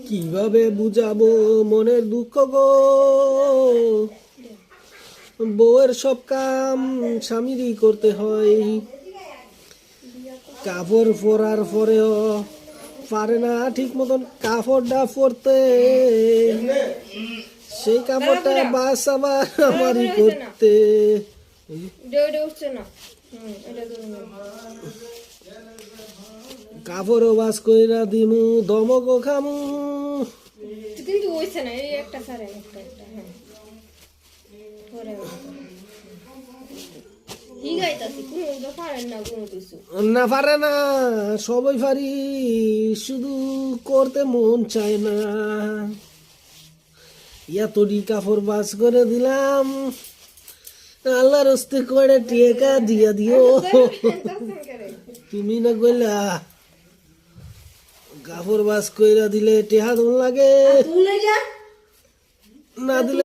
কিভাবে বুঝাবো মনের দুঃখ গো, বউয়ের সব কাম স্বামীরই করতে হয়। কাপড় পরার পরেও পারে না ঠিক মতন কাপড়টা পরতে, সেই কাপড়টা বাস আবার আমারই করতে। কাপড়ও বাস কইরা দিমু দমকও খামু, কিন্তু হইছে না এই একটা সারে একটা হ্যাঁ পরে ঠিক আইতাছি কোনো তো পারেন না কোনো কিছু না পারে না, সবাই পারি, শুধু করতে মন চায় না। এতটি কাপড় বাস করে দিলাম, আল্লাহর হস্তে করে টিকা দিয়া দিও। তুমি না কইলা কাপড় বাস কইরা দিলে টেহা লাগে, না দিলে